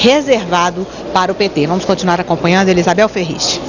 reservado para o PT. Vamos continuar acompanhando. Elisabel Ferriz.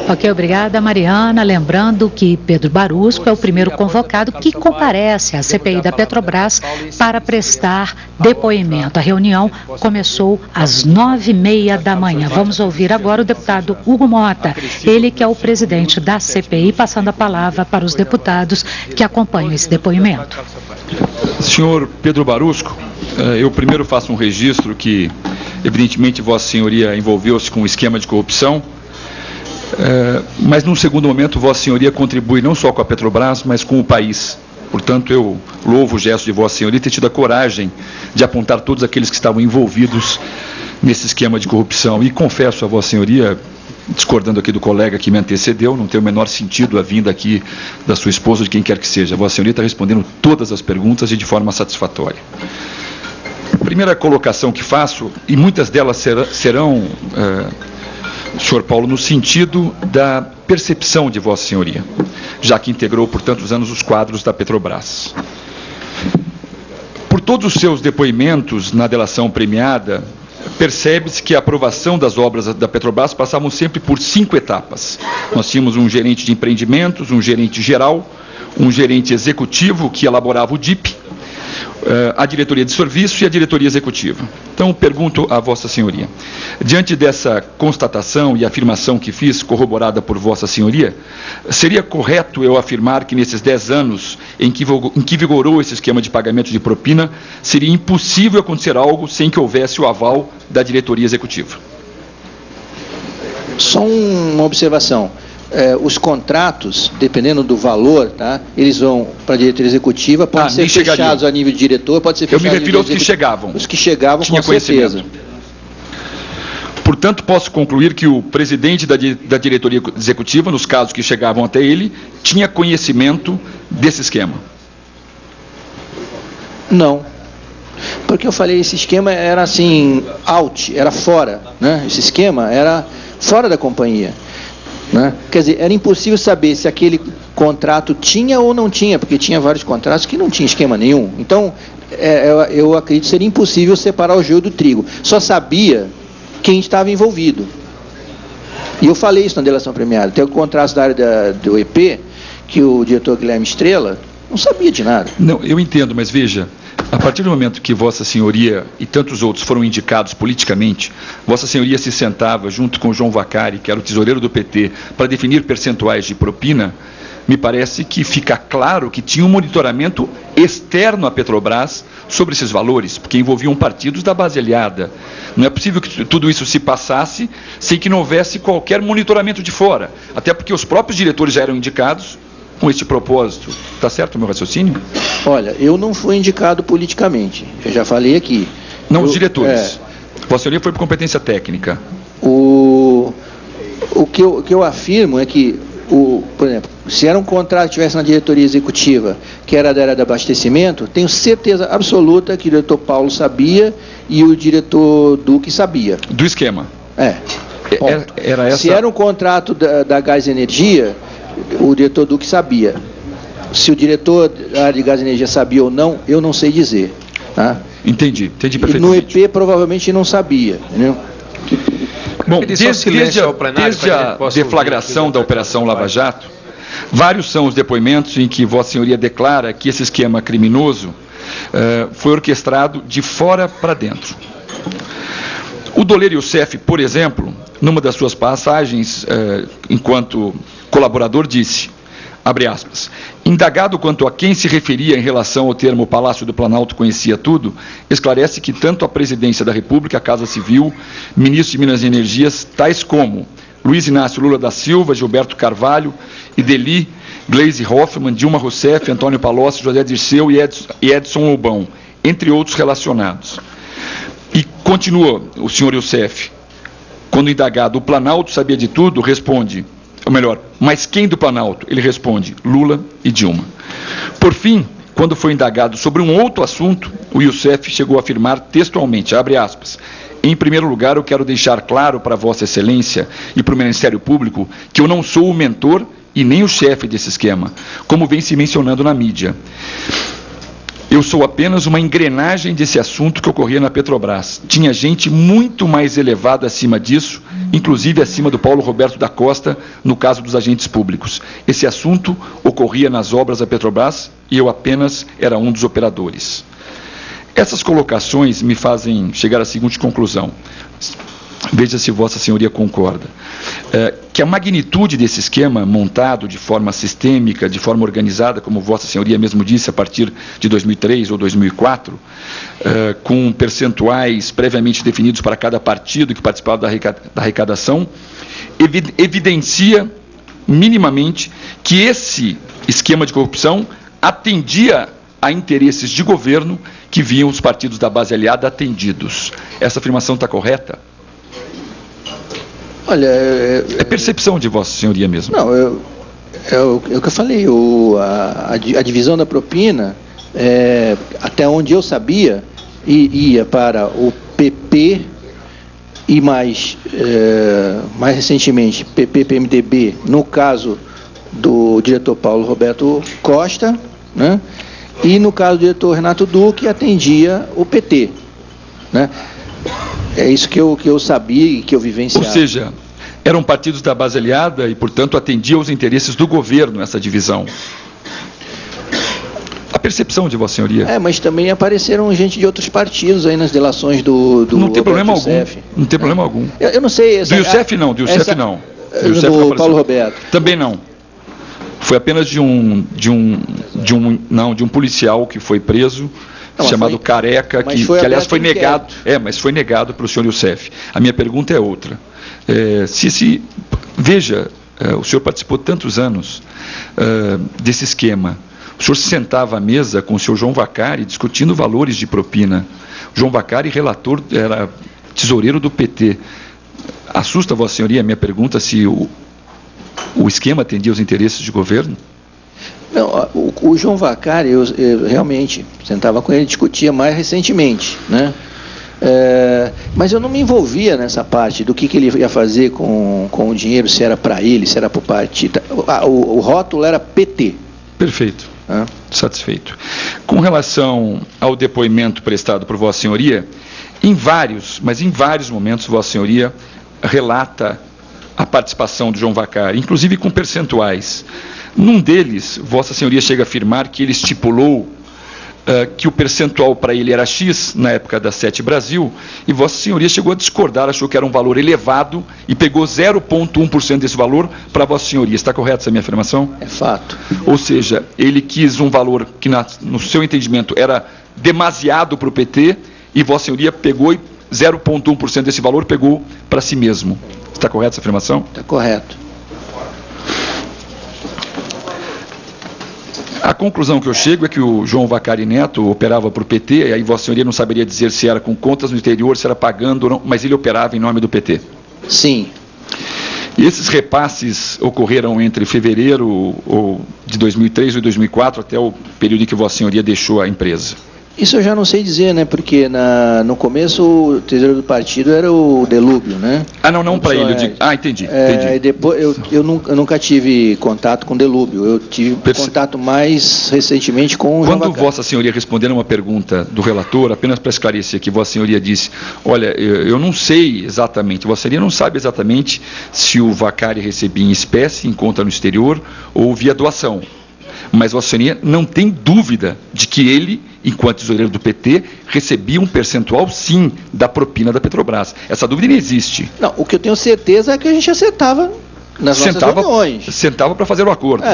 Ok, obrigada, Mariana. Lembrando que Pedro Barusco é o primeiro convocado que comparece à CPI da Petrobras para prestar depoimento. A reunião começou às 9h30 da manhã. Vamos ouvir agora o deputado Hugo Mota, ele que é o presidente da CPI, passando a palavra para os deputados que acompanham esse depoimento. Senhor Pedro Barusco, eu primeiro faço um registro que, evidentemente, Vossa Senhoria envolveu-se com um esquema de corrupção. Mas num segundo momento Vossa Senhoria contribui não só com a Petrobras, mas com o país. Portanto, eu louvo o gesto de Vossa Senhoria ter tido a coragem de apontar todos aqueles que estavam envolvidos nesse esquema de corrupção. E confesso a Vossa Senhoria, discordando aqui do colega que me antecedeu, não tem o menor sentido a vinda aqui da sua esposa, de quem quer que seja. Vossa Senhoria está respondendo todas as perguntas e de forma satisfatória. A primeira colocação que faço, e muitas delas serão senhor Paulo, no sentido da percepção de Vossa Senhoria, já que integrou por tantos anos os quadros da Petrobras. Por todos os seus depoimentos na delação premiada, percebe-se que a aprovação das obras da Petrobras passavam sempre por 5 etapas. Nós tínhamos um gerente de empreendimentos, um gerente geral, um gerente executivo que elaborava o DIP, a diretoria de serviço e a diretoria executiva. Então, pergunto a Vossa Senhoria, diante dessa constatação e afirmação que fiz, corroborada por Vossa Senhoria, seria correto eu afirmar que nesses 10 anos em que vigorou esse esquema de pagamento de propina, seria impossível acontecer algo sem que houvesse o aval da diretoria executiva? Só uma observação. Os contratos, dependendo do valor, tá, eles vão para a diretoria executiva, podem ser fechados a nível de diretor, pode ser fechado. Eu me refiro aos que chegavam. Os que chegavam, com certeza. Portanto, posso concluir que o presidente da diretoria executiva, nos casos que chegavam até ele, tinha conhecimento desse esquema? Não. Porque eu falei, esse esquema era assim, out, era fora, né? Esse esquema era fora da companhia. Né? Quer dizer, era impossível saber se aquele contrato tinha ou não tinha, porque tinha vários contratos que não tinha esquema nenhum. Então, eu acredito que seria impossível separar o joio do trigo. Só sabia quem estava envolvido. E eu falei isso na delação premiada. Tem o contrato da área do EP, que o diretor Guilherme Estrela não sabia de nada. Não, eu entendo, mas veja, a partir do momento que Vossa Senhoria e tantos outros foram indicados politicamente, Vossa Senhoria se sentava junto com o João Vacari, que era o tesoureiro do PT, para definir percentuais de propina. Me parece que fica claro que tinha um monitoramento externo à Petrobras sobre esses valores, porque envolviam partidos da base aliada. Não é possível que tudo isso se passasse sem que não houvesse qualquer monitoramento de fora, até porque os próprios diretores já eram indicados com este propósito. Está certo o meu raciocínio? Olha, eu não fui indicado politicamente, eu já falei aqui. Não, os diretores. Vossa Senhoria foi por competência técnica. O que eu afirmo é que, por exemplo, se era um contrato que tivesse na diretoria executiva, que era da área de abastecimento, tenho certeza absoluta que o diretor Paulo sabia e o diretor Duque sabia. Do esquema? Era essa... Se era um contrato da Gás Energia, o diretor Duque sabia. Se o diretor da área de Gás e Energia sabia ou não, eu não sei dizer. Tá? Entendi perfeitamente. E no EP provavelmente não sabia, entendeu? Bom, desde a deflagração da Operação Lava Jato, vários são os depoimentos em que Vossa Senhoria declara que esse esquema criminoso foi orquestrado de fora para dentro. O doleiro Youssef, por exemplo, numa das suas passagens, enquanto colaborador, disse, abre aspas, indagado quanto a quem se referia em relação ao termo Palácio do Planalto conhecia tudo, esclarece que tanto a Presidência da República, a Casa Civil, ministro de Minas e Energias, tais como Luiz Inácio Lula da Silva, Gilberto Carvalho, Ideli, Gleisi Hoffmann, Dilma Rousseff, Antônio Palocci, José Dirceu e Edson Lobão, entre outros relacionados. E continua o senhor Youssef, quando indagado, o Planalto sabia de tudo, responde, ou melhor, mas quem do Planalto? Ele responde, Lula e Dilma. Por fim, quando foi indagado sobre um outro assunto, o Youssef chegou a afirmar textualmente, abre aspas, em primeiro lugar, eu quero deixar claro para Vossa Excelência e para o Ministério Público que eu não sou o mentor e nem o chefe desse esquema, como vem se mencionando na mídia. Eu sou apenas uma engrenagem desse assunto que ocorria na Petrobras. Tinha gente muito mais elevada acima disso, inclusive acima do Paulo Roberto da Costa, no caso dos agentes públicos. Esse assunto ocorria nas obras da Petrobras e eu apenas era um dos operadores. Essas colocações me fazem chegar à seguinte conclusão. Veja se Vossa Senhoria concorda. Que a magnitude desse esquema montado de forma sistêmica, de forma organizada, como Vossa Senhoria mesmo disse, a partir de 2003 ou 2004, com percentuais previamente definidos para cada partido que participava da arrecadação, evidencia minimamente que esse esquema de corrupção atendia a interesses de governo que viam os partidos da base aliada atendidos. Essa afirmação está correta? Olha, é percepção de Vossa Senhoria mesmo. Não, é o que eu falei, a divisão da propina, até onde eu sabia, ia para o PP e mais recentemente, PP-PMDB, no caso do diretor Paulo Roberto Costa, né? E no caso do diretor Renato Duque, atendia o PT, né? É isso que eu sabia e que eu vivenciava. Ou seja, eram partidos da base aliada e, portanto, atendiam os interesses do governo essa divisão. A percepção de Vossa Senhoria. Mas também apareceram gente de outros partidos aí nas delações do não tem problema algum. Youssef. Não tem problema algum. Eu não sei. Do Youssef não, do Youssef não. Do Paulo Roberto. Também não. Foi apenas de um policial que foi preso, chamado Careca, que aliás foi negado. Mas foi negado pelo senhor Youssef. A minha pergunta é outra. Veja, o senhor participou tantos anos desse esquema. O senhor se sentava à mesa com o senhor João Vacari discutindo valores de propina. O João Vacari, relator, era tesoureiro do PT. Assusta Vossa Senhoria a minha pergunta se o esquema atendia os interesses de governo? Não, o João Vacari, eu realmente sentava com ele e discutia mais recentemente, né? Mas eu não me envolvia nessa parte do que ele ia fazer com o dinheiro, se era para ele, se era para o partido. O rótulo era PT. Perfeito. Satisfeito. Com relação ao depoimento prestado por Vossa Senhoria, em vários momentos Vossa Senhoria relata a participação do João Vacari, inclusive com percentuais. Num deles, Vossa Senhoria chega a afirmar que ele estipulou que o percentual para ele era X, na época da Sete Brasil, e Vossa Senhoria chegou a discordar, achou que era um valor elevado e pegou 0,1% desse valor para Vossa Senhoria. Está correta essa minha afirmação? É fato. Ou seja, ele quis um valor que, no seu entendimento, era demasiado para o PT, e Vossa Senhoria pegou 0,1% desse valor, pegou para si mesmo. Está correta essa afirmação? Está correto. A conclusão que eu chego é que o João Vacari Neto operava para o PT, e aí Vossa Senhoria não saberia dizer se era com contas no exterior, se era pagando ou não, mas ele operava em nome do PT. Sim. E esses repasses ocorreram entre fevereiro de 2003 e 2004, até o período em que Vossa Senhoria deixou a empresa. Isso eu já não sei dizer, né? Porque no começo o tesoureiro do partido era o Delúbio, né? Não para ele. Entendi. Depois eu nunca tive contato com o Delúbio. Eu tive contato mais recentemente com o João Vacari. Quando Vossa Senhoria respondendo uma pergunta do relator, apenas para esclarecer que Vossa Senhoria disse, olha, eu não sei exatamente, Vossa Senhoria não sabe exatamente se o Vacari recebia em espécie, em conta no exterior, ou via doação. Mas Vossa Senhoria não tem dúvida de que ele, enquanto tesoureiro do PT, recebia um percentual, sim, da propina da Petrobras. Essa dúvida não existe. Não, o que eu tenho certeza é que a gente acertava nas nossas reuniões. Sentava para fazer o acordo.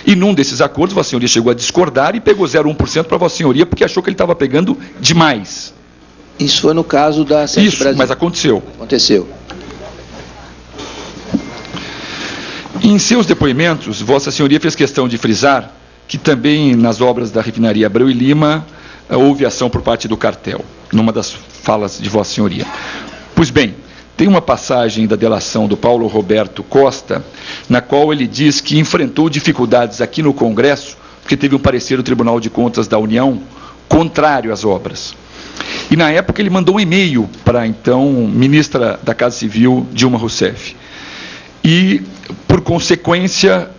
E num desses acordos, Vossa Senhoria chegou a discordar e pegou 0,1% para Vossa Senhoria, porque achou que ele estava pegando demais. Isso foi no caso da Sete Brasil. Mas aconteceu. Aconteceu. Em seus depoimentos, Vossa Senhoria fez questão de frisar que também nas obras da refinaria Abreu e Lima houve ação por parte do cartel, numa das falas de Vossa Senhoria. Pois bem, tem uma passagem da delação do Paulo Roberto Costa, na qual ele diz que enfrentou dificuldades aqui no Congresso, porque teve um parecer do Tribunal de Contas da União contrário às obras. E na época ele mandou um e-mail para a então ministra da Casa Civil, Dilma Rousseff. E, por consequência,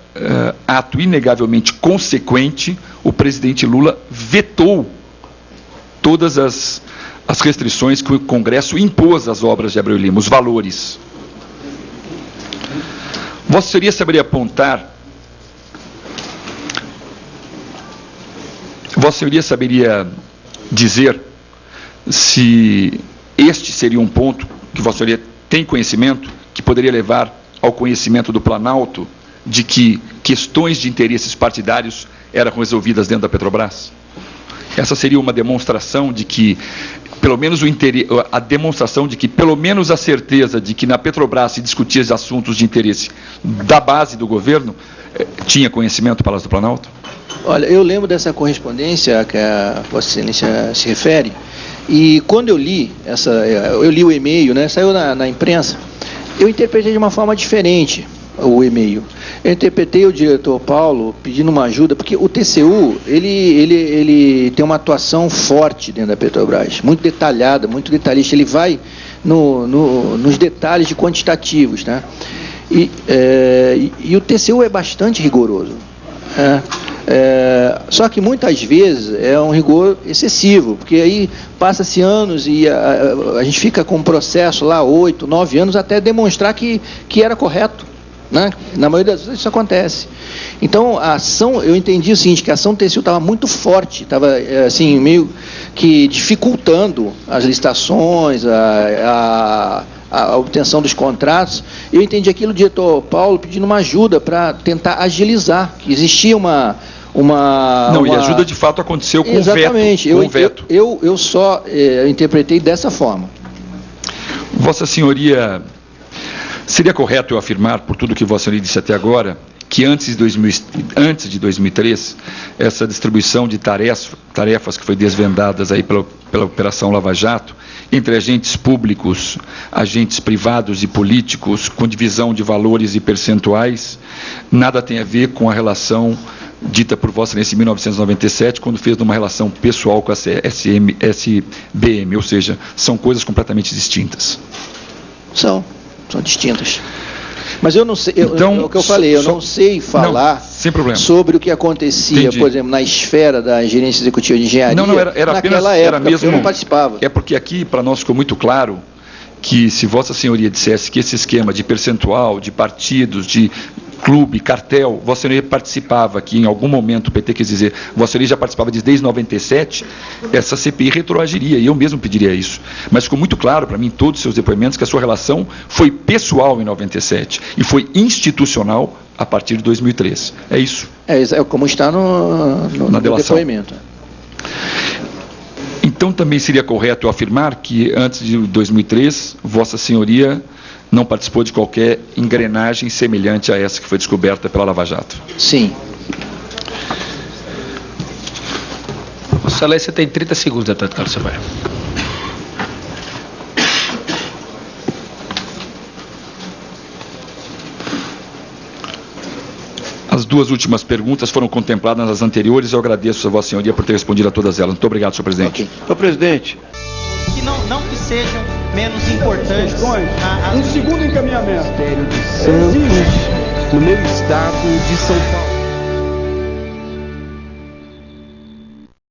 ato inegavelmente consequente, o presidente Lula vetou todas as restrições que o Congresso impôs às obras de Abreu Lima, os valores. Vossa Senhoria saberia apontar, Vossa Senhoria saberia dizer se este seria um ponto que Vossa Senhoria tem conhecimento, que poderia levar ao conhecimento do Planalto de que questões de interesses partidários eram resolvidas dentro da Petrobras? Essa seria uma demonstração de que, pelo menos a demonstração de que, pelo menos a certeza de que na Petrobras se discutia os assuntos de interesse da base do governo, tinha conhecimento do Palácio do Planalto? Olha, eu lembro dessa correspondência que a Vossa Excelência se refere, e quando eu li o e-mail, né, saiu na imprensa, eu interpretei de uma forma diferente o e-mail. Eu interpretei o diretor Paulo pedindo uma ajuda, porque o TCU, ele tem uma atuação forte dentro da Petrobras, muito detalhada, muito detalhista, ele vai nos detalhes de quantitativos, né? E o TCU é bastante rigoroso. Só que muitas vezes é um rigor excessivo, porque aí passa-se anos e a gente fica com um processo lá 8, 9 anos até demonstrar que era correto, né? Na maioria das vezes isso acontece. Então a ação, eu entendi o seguinte, que a ação do TCU estava muito forte, estava assim, meio que dificultando as licitações, a obtenção dos contratos. Eu entendi aquilo, o diretor Paulo pedindo uma ajuda para tentar agilizar, que existia e a ajuda de fato aconteceu com exatamente, o veto. Eu só interpretei dessa forma. Vossa Senhoria, seria correto eu afirmar, por tudo que Vossa Senhoria disse até agora, que antes de 2003, essa distribuição de tarefas que foi desvendadas aí pela Operação Lava Jato, entre agentes públicos, agentes privados e políticos, com divisão de valores e percentuais, nada tem a ver com a relação dita por Vossa Excelência em 1997, quando fez uma relação pessoal com a SBM, ou seja, são coisas completamente distintas. São distintas. Mas eu não sei, então, o que eu falei, eu não sei falar sobre o que acontecia, entendi, por exemplo, na esfera da gerência executiva de engenharia. Era naquela apenas, época, era mesmo, eu não participava. É porque aqui, para nós, ficou muito claro que se Vossa Senhoria dissesse que esse esquema de percentual, de partidos, de clube, cartel, Vossa Senhoria participava, que em algum momento o PT quis dizer, Vossa Senhoria já participava desde 97, essa CPI retroagiria, e eu mesmo pediria isso. Mas ficou muito claro para mim, em todos os seus depoimentos, que a sua relação foi pessoal em 97 e foi institucional a partir de 2003. É isso. É como está no depoimento. Então também seria correto eu afirmar que antes de 2003, Vossa Senhoria não participou de qualquer engrenagem semelhante a essa que foi descoberta pela Lava Jato. Sim. Vossa Excelência tem 30 segundos, deputado Carlos Sampaio. As duas últimas perguntas foram contempladas nas anteriores. Eu agradeço a Vossa Senhoria por ter respondido a todas elas. Muito obrigado, senhor presidente. Okay. Senhor presidente. Que não que sejam menos importantes. Um segundo encaminhamento. Ministério de Santos, no meu estado de São Paulo.